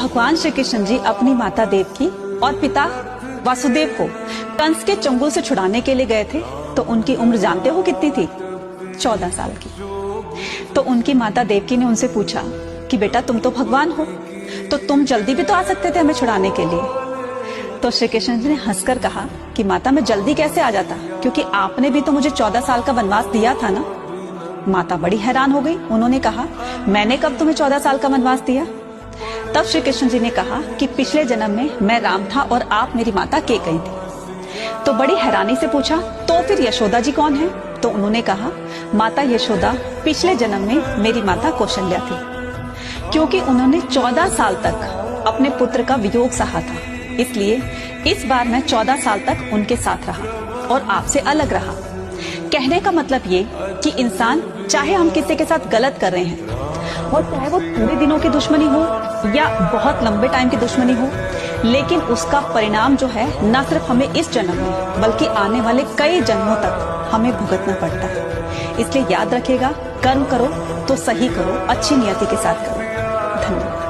भगवान श्री कृष्ण जी अपनी माता देवकी और पिता वासुदेव को कंस के चंगुल से छुड़ाने के लिए गए थे, तो उनकी उम्र जानते हो कितनी थी? 14 साल की। तो उनकी माता देवकी ने उनसे पूछा कि बेटा तुम तो भगवान हो, तो तुम जल्दी भी तो आ सकते थे हमें छुड़ाने के लिए। तो श्री कृष्ण जी ने हंसकर कहा कि माता मैं जल्दी कैसे आ जाता, क्योंकि आपने भी तो मुझे 14 साल का वनवास दिया था ना। माता बड़ी हैरान हो गई। उन्होंने कहा मैंने कब तुम्हें 14 साल का वनवास दिया? तब श्री कृष्ण जी ने कहा कि पिछले जन्म में मैं राम था और आप मेरी माता केकई थी। तो बड़ी हैरानी से पूछा तो फिर यशोदा जी कौन है? तो उन्होंने कहा माता यशोदा पिछले जन्म में मेरी माता कौशल्या थी, क्योंकि उन्होंने 14 साल तक अपने पुत्र का वियोग सहा था, इसलिए इस बार मैं 14 साल तक उनके साथ रहा और आपसे अलग रहा। कहने का मतलब ये कि इंसान चाहे हम किसी के साथ गलत कर रहे हैं और चाहे वो थोड़े दिनों की दुश्मनी हो या बहुत लंबे टाइम की दुश्मनी हो, लेकिन उसका परिणाम जो है न सिर्फ हमें इस जन्म में बल्कि आने वाले कई जन्मों तक हमें भुगतना पड़ता है। इसलिए याद रखिएगा, कर्म करो तो सही करो, अच्छी नियति के साथ करो। धन्यवाद।